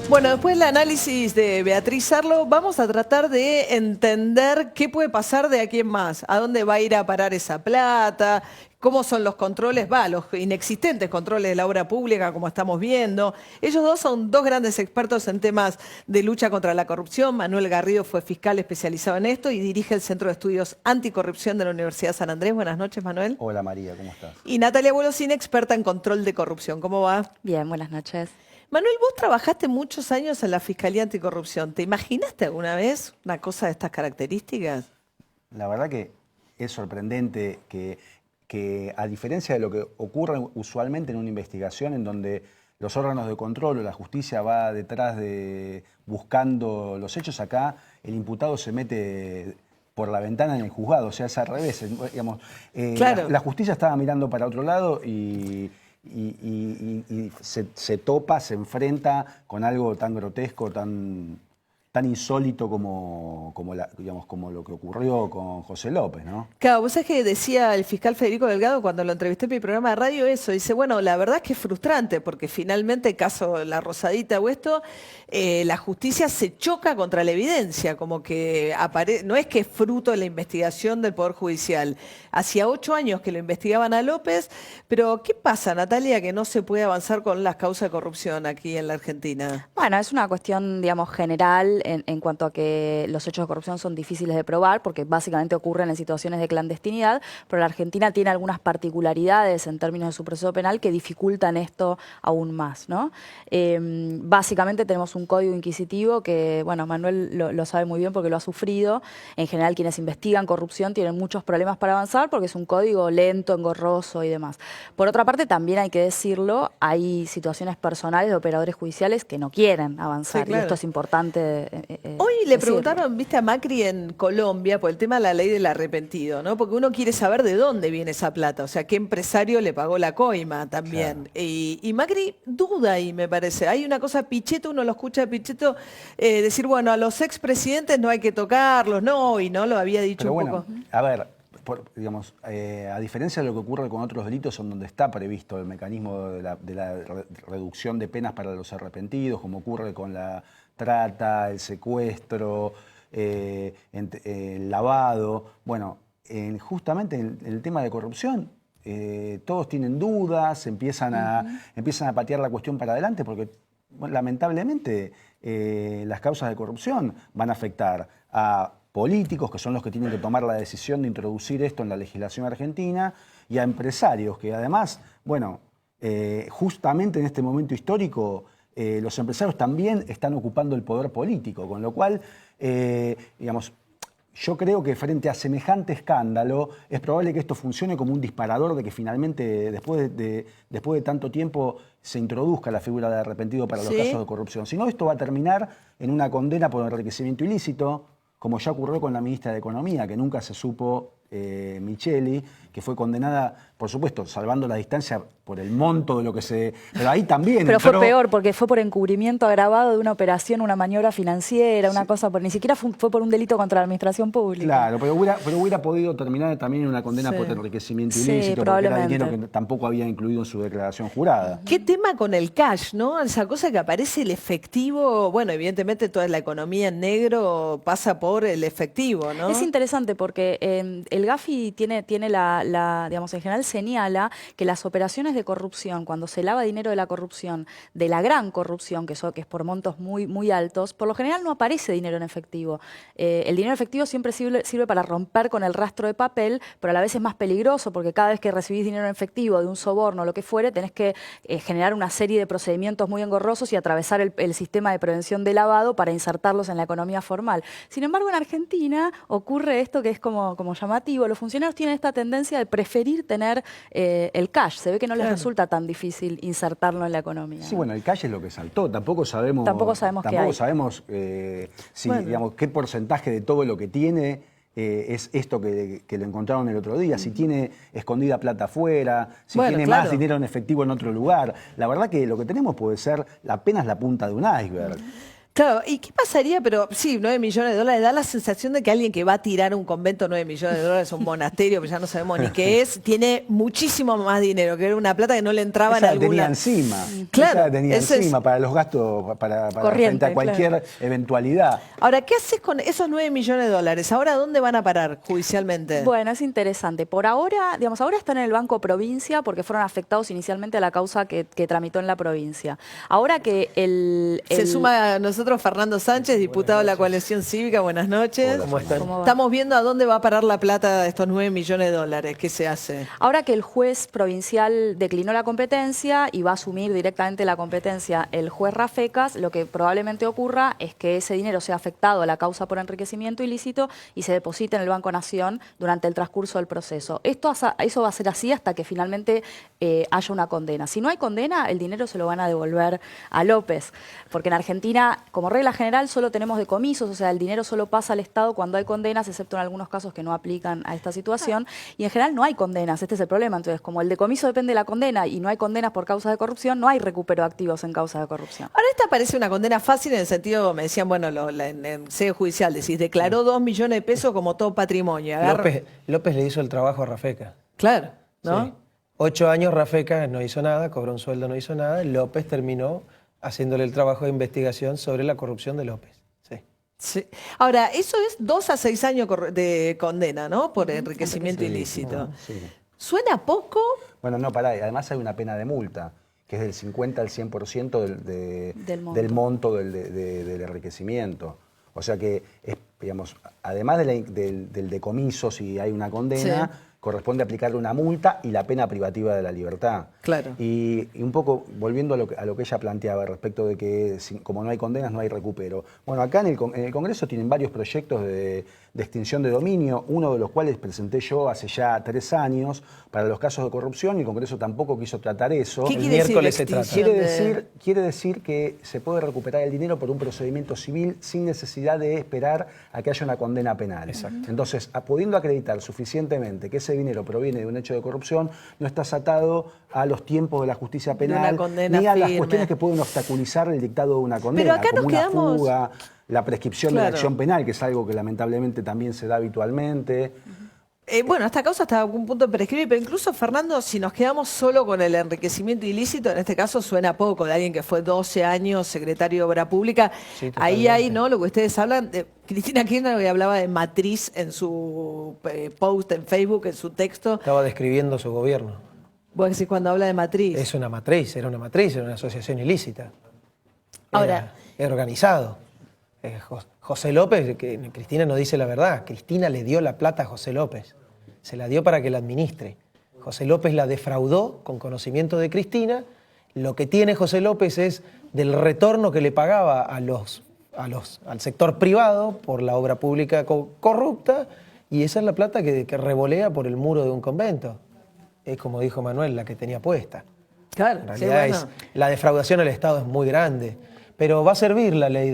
Bueno, después del análisis de Beatriz Sarlo, vamos a tratar de entender qué puede pasar de aquí en más, a dónde va a ir a parar esa plata, cómo son los controles, los inexistentes controles de la obra pública, como estamos viendo. Ellos dos son dos grandes expertos en temas de lucha contra la corrupción. Manuel Garrido fue fiscal especializado en esto y dirige el Centro de Estudios Anticorrupción de la Universidad San Andrés. Buenas noches, Manuel. Hola María, ¿cómo estás? Y Natalia Bolosín, experta en control de corrupción. ¿Cómo va? Bien, buenas noches. Manuel, vos trabajaste muchos años en la Fiscalía Anticorrupción. ¿Te imaginaste alguna vez una cosa de estas características? La verdad que es sorprendente que a diferencia de lo que ocurre usualmente en una investigación en donde los órganos de control o la justicia va detrás de buscando los hechos, acá el imputado se mete por la ventana en el juzgado, o sea, es al revés. Digamos, Claro. la justicia estaba mirando para otro lado y se topa, se enfrenta con algo tan grotesco, tan insólito como lo que ocurrió con José López, ¿no? Claro, vos sabés que decía el fiscal Federico Delgado cuando lo entrevisté en mi programa de radio eso, dice, bueno, la verdad es que es frustrante porque finalmente, caso La Rosadita o esto, la justicia se choca contra la evidencia, como que no es que es fruto de la investigación del Poder Judicial. Hacía 8 años que lo investigaban a López, pero ¿qué pasa, Natalia, que no se puede avanzar con las causas de corrupción aquí en la Argentina? Bueno, es una cuestión, digamos, general en cuanto a que los hechos de corrupción son difíciles de probar, porque básicamente ocurren en situaciones de clandestinidad, pero la Argentina tiene algunas particularidades en términos de su proceso penal que dificultan esto aún más, ¿no? Básicamente tenemos un código inquisitivo que, bueno, Manuel lo sabe muy bien porque lo ha sufrido. En general, quienes investigan corrupción tienen muchos problemas para avanzar porque es un código lento, engorroso y demás. Por otra parte, también hay que decirlo, hay situaciones personales de operadores judiciales que no quieren avanzar, Sí, claro. y esto es importante. Hoy le preguntaron, viste, a Macri en Colombia por el tema de la ley del arrepentido, ¿no? Porque uno quiere saber de dónde viene esa plata, o sea, qué empresario le pagó la coima también. Claro. Y Macri duda ahí, me parece. Hay una cosa, Pichetto, uno lo escucha a Pichetto decir, bueno, a los expresidentes no hay que tocarlos, no, y no lo había dicho Pero un bueno, poco. a ver, a diferencia de lo que ocurre con otros delitos en donde está previsto el mecanismo de la reducción de penas para los arrepentidos, como ocurre con la trata, el secuestro, el lavado, bueno, justamente en el tema de corrupción, todos tienen dudas, empiezan a patear la cuestión para adelante porque bueno, lamentablemente las causas de corrupción van a afectar a políticos, que son los que tienen que tomar la decisión de introducir esto en la legislación argentina, y a empresarios, que además, bueno, justamente en este momento histórico, los empresarios también están ocupando el poder político, con lo cual, digamos, yo creo que frente a semejante escándalo es probable que esto funcione como un disparador de que finalmente, después de tanto tiempo, se introduzca la figura de arrepentido para los casos de corrupción. Si no, esto va a terminar en una condena por enriquecimiento ilícito, como ya ocurrió con la ministra de Economía, que nunca se supo, Micheli, que fue condenada, por supuesto, salvando la distancia por el monto de lo que se... Pero ahí también Pero entró... fue peor, porque fue por encubrimiento agravado de una operación, una maniobra financiera, una cosa, ni siquiera fue por un delito contra la administración pública. Claro, pero hubiera podido terminar también en una condena por enriquecimiento ilícito, porque era dinero que tampoco había incluido en su declaración jurada. ¿Qué tema con el cash, no? Esa cosa que aparece el efectivo, bueno, evidentemente toda la economía en negro pasa por el efectivo, ¿no? Es interesante porque el Gafi tiene digamos, en general señala que las operaciones de corrupción, cuando se lava dinero de la corrupción, de la gran corrupción, que es por montos muy, muy altos, por lo general no aparece dinero en efectivo. El dinero en efectivo siempre sirve para romper con el rastro de papel, pero a la vez es más peligroso porque cada vez que recibís dinero en efectivo de un soborno o lo que fuere, tenés que generar una serie de procedimientos muy engorrosos y atravesar el sistema de prevención de lavado para insertarlos en la economía formal. Sin embargo, en Argentina ocurre esto que es como llamativo. Los funcionarios tienen esta tendencia de preferir tener el cash. Se ve que no les resulta tan difícil insertarlo en la economía. Sí, bueno, el cash es lo que saltó. Tampoco sabemos si, bueno, digamos, qué porcentaje de todo lo que tiene es esto que lo encontraron el otro día. Si tiene escondida plata afuera, si tiene más dinero en efectivo en otro lugar. La verdad que lo que tenemos puede ser apenas la punta de un iceberg. Claro, ¿y qué pasaría? Pero sí, 9 millones de dólares, da la sensación de que alguien que va a tirar un convento 9 millones de dólares, un monasterio, que ya no sabemos ni qué es, tiene muchísimo más dinero, que era una plata que no le entraba Esa en la tenía alguna... encima. Claro, Esa la tenía ese es- encima para los gastos, para Corriente, frente a cualquier eventualidad. Ahora, ¿qué haces con esos 9 millones de dólares? ¿Ahora dónde van a parar judicialmente? Bueno, es interesante. Por ahora, digamos, ahora están en el Banco Provincia porque fueron afectados inicialmente a la causa que tramitó en la provincia. Ahora que Se suma a nosotros Fernando Sánchez, diputado de la Coalición Cívica. Buenas noches. ¿Cómo están? ¿Cómo va? Estamos viendo a dónde va a parar la plata de estos 9 millones de dólares. ¿Qué se hace? Ahora que el juez provincial declinó la competencia y va a asumir directamente la competencia el juez Rafecas, lo que probablemente ocurra es que ese dinero sea afectado a la causa por enriquecimiento ilícito y se deposite en el Banco Nación durante el transcurso del proceso. Eso va a ser así hasta que finalmente haya una condena. Si no hay condena, el dinero se lo van a devolver a López, porque en Argentina, como regla general, solo tenemos decomisos, o sea, el dinero solo pasa al Estado cuando hay condenas, excepto en algunos casos que no aplican a esta situación, y en general no hay condenas, este es el problema. Entonces, como el decomiso depende de la condena y no hay condenas por causas de corrupción, no hay recupero de activos en causas de corrupción. Ahora esta parece una condena fácil en el sentido, me decían, bueno, en el sede judicial, decís, declaró 2 millones de pesos como todo patrimonio. López le hizo el trabajo a Rafecas. Claro, ¿no? Sí. 8 años Rafecas no hizo nada, cobró un sueldo, no hizo nada. López terminó haciéndole el trabajo de investigación sobre la corrupción de López. Sí. Sí. Ahora, eso es 2 a 6 años de condena, ¿no? Por enriquecimiento ilícito. Sí. ¿Suena poco? Bueno, no, pará, y además hay una pena de multa, que es del 50 al 100% del monto del enriquecimiento. O sea que, digamos, además del decomiso, si hay una condena, Sí. corresponde aplicarle una multa y la pena privativa de la libertad. Claro. Y un poco volviendo a lo que ella planteaba respecto de que como no hay condenas no hay recupero. Bueno, acá en el Congreso tienen varios proyectos de extinción de dominio, uno de los cuales presenté yo hace ya 3 años para los casos de corrupción y el Congreso tampoco quiso tratar eso. ¿Qué El quiere decir miércoles la se trata. extinción Quiere decir que se puede recuperar el dinero por un procedimiento civil sin necesidad de esperar a que haya una condena penal. Exacto. Entonces, pudiendo acreditar suficientemente que ese dinero proviene de un hecho de corrupción, no estás atado a los tiempos de la justicia De una penal condena ni a las firme. cuestiones que pueden obstaculizar el dictado de una condena, acá como nos una quedamos- fuga, la prescripción de la Claro. acción penal, que es algo que lamentablemente también se da habitualmente. Bueno, esta causa está a un punto de prescribir, pero incluso, Fernando, si nos quedamos solo con el enriquecimiento ilícito, en este caso suena poco, de alguien que fue 12 años secretario de Obra Pública. Sí, Ahí hay, totalmente. ¿no? Lo que ustedes hablan. Cristina Kirchner hoy hablaba de matriz en su post en Facebook, en su texto. Estaba describiendo su gobierno. Vos decís cuando habla de matriz. Es una matriz, era una asociación ilícita. Ahora- Era organizado. José López, que Cristina no dice la verdad, Cristina le dio la plata a José López, se la dio para que la administre. José López la defraudó con conocimiento de Cristina. Lo que tiene José López es del retorno que le pagaba al sector privado por la obra pública corrupta, y esa es la plata que revolea por el muro de un convento. Es como dijo Manuel, la que tenía puesta. Claro, En sí, realidad bueno. la defraudación al Estado es muy grande, pero va a servir la ley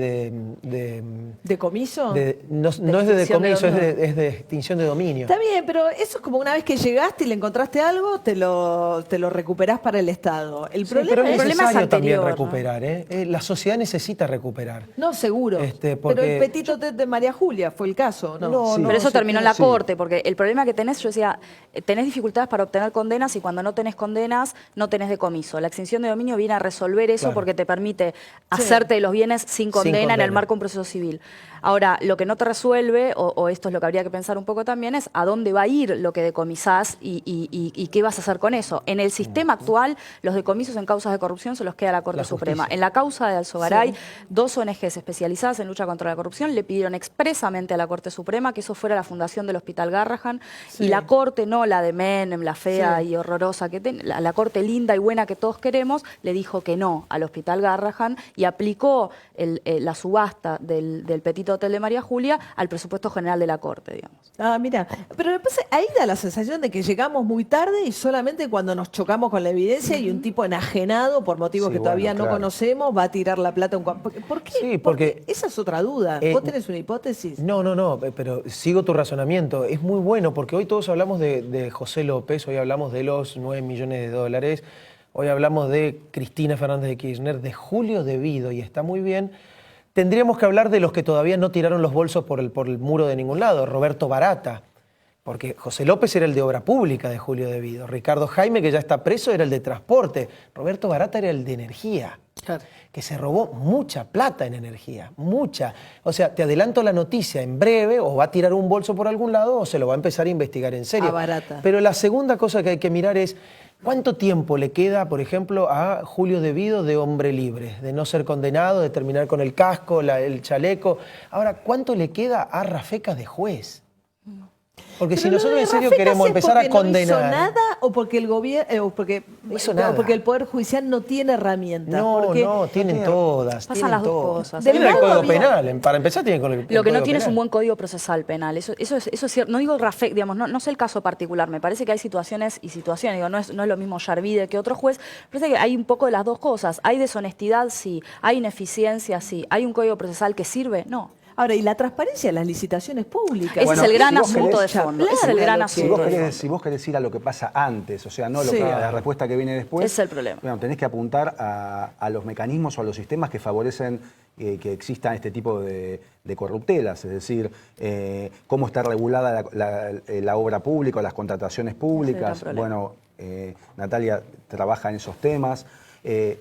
¿Decomiso? no es de extinción de decomiso, dominio. es de extinción de dominio. Está bien, pero eso es como una vez que llegaste y le encontraste algo, te lo recuperás para el Estado. El Sí, problema pero es es... problema necesario anterior, también ¿no? recuperar. La sociedad necesita recuperar. No, seguro. Porque- Pero el petito de María Julia fue el caso, ¿no? No, Sí. Pero eso sí, terminó en la sí. corte, porque el problema que tenés, yo decía, tenés dificultades para obtener condenas y cuando no tenés condenas, no tenés decomiso. La extinción de dominio viene a resolver eso Claro. porque te permite hacerte de los bienes sin condena en el condena. marco de un proceso civil. Ahora, lo que no te resuelve, o esto es lo que habría que pensar un poco también, es a dónde va a ir lo que decomisás y qué vas a hacer con eso. En el sistema actual, los decomisos en causas de corrupción se los queda la Corte La Suprema. justicia. En la causa de Alzogaray, Sí. 2 ONGs especializadas en lucha contra la corrupción le pidieron expresamente a la Corte Suprema que eso fuera la fundación del Hospital Garrahan, Sí. y la Corte, no la de Menem, la fea Sí. y horrorosa la Corte linda y buena que todos queremos, le dijo que no al Hospital Garrahan y aplicó la subasta del Petito Hotel de María Julia al presupuesto general de la Corte, digamos. Ah, mira. Pero después ahí da la sensación de que llegamos muy tarde y solamente cuando nos chocamos con la evidencia y un tipo enajenado por motivos Sí, que todavía bueno, no claro. conocemos va a tirar la plata. ¿Por qué? Sí, porque- esa es otra duda. Eh, ¿Vos tenés una hipótesis? No, pero sigo tu razonamiento. Es muy bueno porque hoy todos hablamos de José López, hoy hablamos de los 9 millones de dólares, hoy hablamos de Cristina Fernández de Kirchner, de Julio Devido, y está muy bien, Tendríamos que hablar de los que todavía no tiraron los bolsos por el muro de ningún lado. Roberto Barata, porque José López era el de Obra Pública de Julio Devido. Ricardo Jaime, que ya está preso, era el de Transporte. Roberto Barata era el de Energía, Claro. que se robó mucha plata en energía, mucha. O sea, te adelanto la noticia, en breve o va a tirar un bolso por algún lado o se lo va a empezar a investigar en serio. A Barata. Pero la segunda cosa que hay que mirar es cuánto tiempo le queda, por ejemplo, a Julio Devido de hombre libre, de no ser condenado, de terminar con el casco, el chaleco. Ahora, ¿cuánto le queda a Rafecas de juez? Porque Pero si lo nosotros de en serio Rafecas queremos es empezar a porque no hizo condenar... nada o porque el gobierno, No hizo nada. porque el Poder Judicial no tiene herramientas. No, porque no, tienen todas. Pasan tienen las dos todas. cosas. Tienen Del el lado Código había- Penal. Para empezar, tienen con el Lo que no Código tiene es un Penal. buen código procesal penal. Eso es cierto. No digo Rafecas, digamos, no sé el caso particular. Me parece que hay situaciones y situaciones. Digo, no es lo mismo Yarvide que otro juez. Me parece que hay un poco de las dos cosas. Hay deshonestidad, sí. Hay ineficiencia, sí. Hay un código procesal que sirve, no. Ahora, y la transparencia de las licitaciones públicas. Ese Bueno, es el gran si vos asunto querés- de fondo. Claro, Ese es el gran claro, Si asunto vos, de querés, fondo. si vos querés ir a lo que pasa antes, o sea, no Sí. a la respuesta que viene después. Ese es el problema. Bueno, tenés que apuntar a los mecanismos o a los sistemas que favorecen que existan este tipo de corruptelas, es decir, cómo está regulada la obra pública o las contrataciones públicas. Ese es el gran Bueno, Natalia trabaja en esos temas.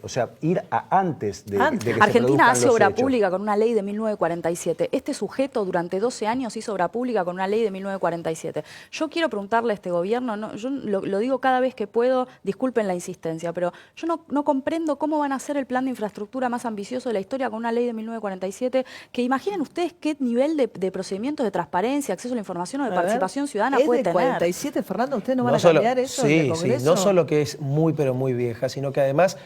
O sea, ir a antes de que se Argentina produzcan hace los obra hechos. pública con una ley de 1947. Este sujeto durante 12 años hizo obra pública con una ley de 1947. Yo quiero preguntarle a este gobierno, yo lo digo cada vez que puedo, disculpen la insistencia, pero yo no comprendo cómo van a hacer el plan de infraestructura más ambicioso de la historia con una ley de 1947, que imaginen ustedes qué nivel de procedimientos de transparencia, acceso a la información o de A ver, participación ciudadana ¿es puede de tener. 47, Fernando? ¿Ustedes no van a solo- cambiar eso en el sí, Congreso? no solo que es muy, pero muy vieja, sino que además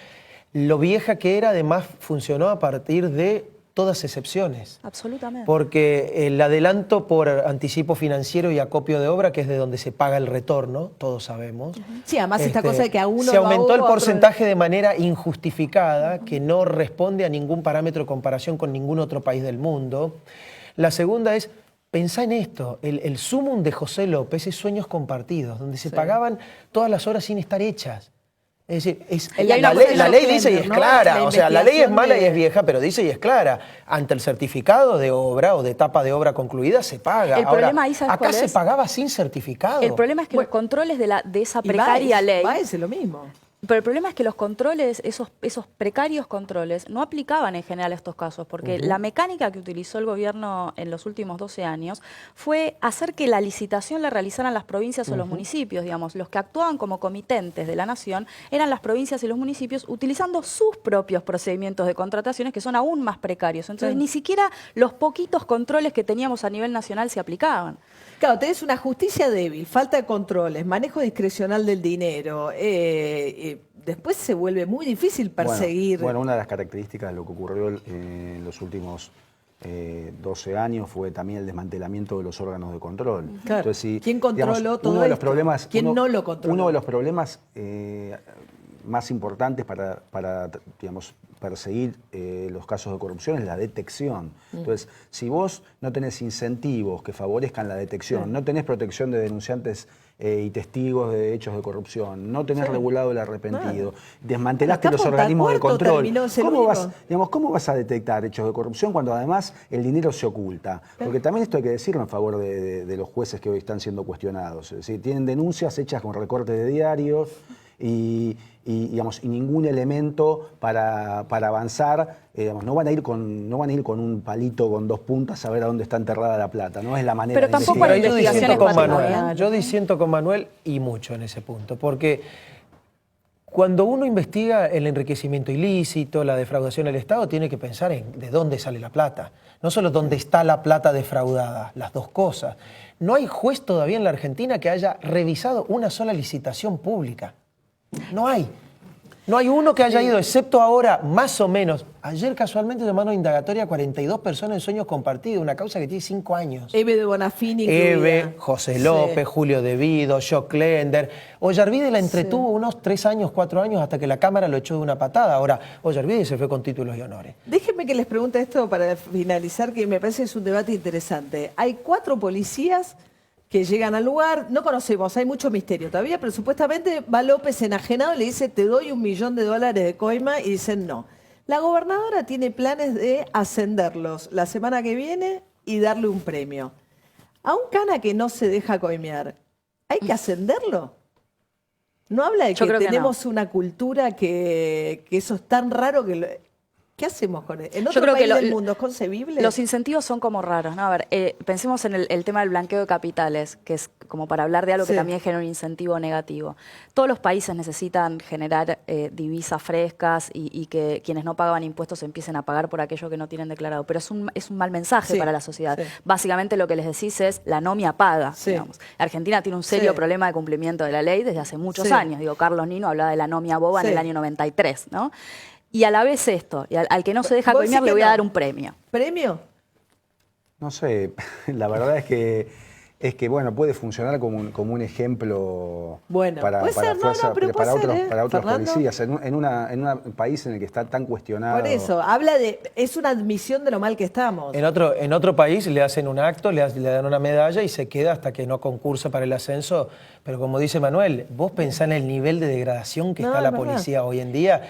lo vieja que era, además funcionó a partir de todas excepciones. Absolutamente. Porque el adelanto por anticipo financiero y acopio de obra, que es de donde se paga el retorno, todos sabemos. Sí, además esta cosa de que a uno se lo aumentó hago, el a otro- porcentaje de manera injustificada, que no responde a ningún parámetro de comparación con ningún otro país del mundo. La segunda es, pensá en esto, el sumum de José López es Sueños Compartidos, donde se pagaban todas las horas sin estar hechas. Es decir, Y hay una la cosa ley de dice y es ¿no? clara, La o sea, la ley es investigación mala y de- es vieja, pero dice y es clara. Ante el certificado de obra o de etapa de obra concluida se paga. El Ahora, problema ahí, ¿sabes acá cuál se es? pagaba sin certificado. El problema es que los controles de esa Y precaria Baez, ley... Baez es lo mismo. Pero el problema es que los controles, esos precarios controles, no aplicaban en general a estos casos, porque la mecánica que utilizó el gobierno en los últimos 12 años fue hacer que la licitación la realizaran las provincias o los municipios, digamos. Los que actuaban como comitentes de la nación eran las provincias y los municipios utilizando sus propios procedimientos de contrataciones que son aún más precarios. Entonces, ni siquiera los poquitos controles que teníamos a nivel nacional se aplicaban. Claro, tenés una justicia débil, falta de controles, manejo discrecional del dinero. Después se vuelve muy difícil perseguir. Bueno, una de las características de lo que ocurrió en los últimos 12 años fue también el desmantelamiento de los órganos de control. Claro. Entonces, si, ¿Quién controló digamos, todo uno de los esto? problemas, ¿Quién no lo controló? Uno de los problemas más importantes para digamos, perseguir los casos de corrupción es la detección. Entonces, si vos no tenés incentivos que favorezcan la detección, no tenés protección de denunciantes y testigos de hechos de corrupción, no tenés regulado el arrepentido, desmantelaste Acá los organismos de Pontacuerto control, terminó ser ¿cómo único. ¿cómo vas a detectar hechos de corrupción cuando además el dinero se oculta? Porque también esto hay que decirlo en favor de los jueces que hoy están siendo cuestionados. Es decir, tienen denuncias hechas con recortes de diarios y ningún elemento para avanzar. No van a ir con un palito con dos puntas a ver a dónde está enterrada la plata. No es la manera Pero de tampoco investigar. hay yo investigaciones disiento con patrimoniales. Manuel. Yo disiento con Manuel y mucho en ese punto, porque cuando uno investiga el enriquecimiento ilícito, la defraudación del Estado, tiene que pensar en de dónde sale la plata. No solo dónde está la plata defraudada, las dos cosas. No hay juez todavía en la Argentina que haya revisado una sola licitación pública. No hay. No hay uno que haya ido, excepto ahora, más o menos. Ayer casualmente llamaron indagatoria a 42 personas en Sueños Compartidos, una causa que tiene 5 años. Eve de Bonafini. Eve, incluida. José Sí. López, Julio Devido, Jock Lender. Ollarvide la entretuvo unos 3 años, 4 años hasta que la Cámara lo echó de una patada. Ahora, Ollarvide se fue con títulos y honores. Déjenme que les pregunte esto para finalizar, que me parece que es un debate interesante. Hay 4 policías que llegan al lugar, no conocemos, hay mucho misterio todavía, pero supuestamente va López enajenado y le dice, te doy $1 millón de coima, y dicen no. La gobernadora tiene planes de ascenderlos la semana que viene y darle un premio. A un cana que no se deja coimear, ¿hay que ascenderlo? ¿No habla de Yo que creo que tenemos una cultura que eso es tan raro que... ¿Qué hacemos con él? ¿En Yo otro creo que país del mundo es concebible? los incentivos son como raros, ¿no? A ver, pensemos en el tema del blanqueo de capitales, que es como para hablar de algo que Sí. también genera un incentivo negativo. Todos los países necesitan generar divisas frescas y que quienes no pagaban impuestos empiecen a pagar por aquello que no tienen declarado. Pero es un mal mensaje Sí, para la sociedad. sí. Básicamente lo que les decís es la anomia paga, Sí. digamos. Argentina tiene un serio Sí. problema de cumplimiento de la ley desde hace muchos Sí. años. Digo, Carlos Nino hablaba de la anomia boba en Sí. el año 93, ¿no? Y a la vez esto, y al que no se deja Vos decís coimear le que voy a no. dar un premio. ¿Premio? No sé, la verdad es que bueno, puede funcionar como un ejemplo Bueno, para, puede para ser, no, fuerza, no, pero para puede otros, ser, ¿eh, para otros Fernando? policías, en un país en el que está tan cuestionado. Por eso, habla de... Es una admisión de lo mal que estamos. En otro país le hacen un acto, le dan una medalla y se queda hasta que no concursa para el ascenso. Pero como dice Manuel, vos pensá en el nivel de degradación que No, está es la verdad. policía hoy en día.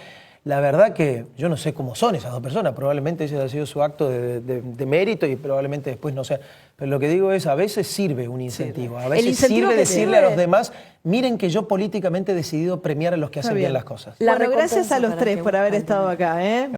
La verdad que yo no sé cómo son esas dos personas. Probablemente ese ha sido su acto de mérito y probablemente después no sea. Pero lo que digo es, a veces sirve un incentivo. A veces incentivo sirve que decirle a sirve- los demás, miren que yo políticamente he decidido premiar a los que Está hacen bien bien. las cosas. La Bueno, gracias recompensa a los para tres que por haber busca el estado dinero. acá, ¿eh?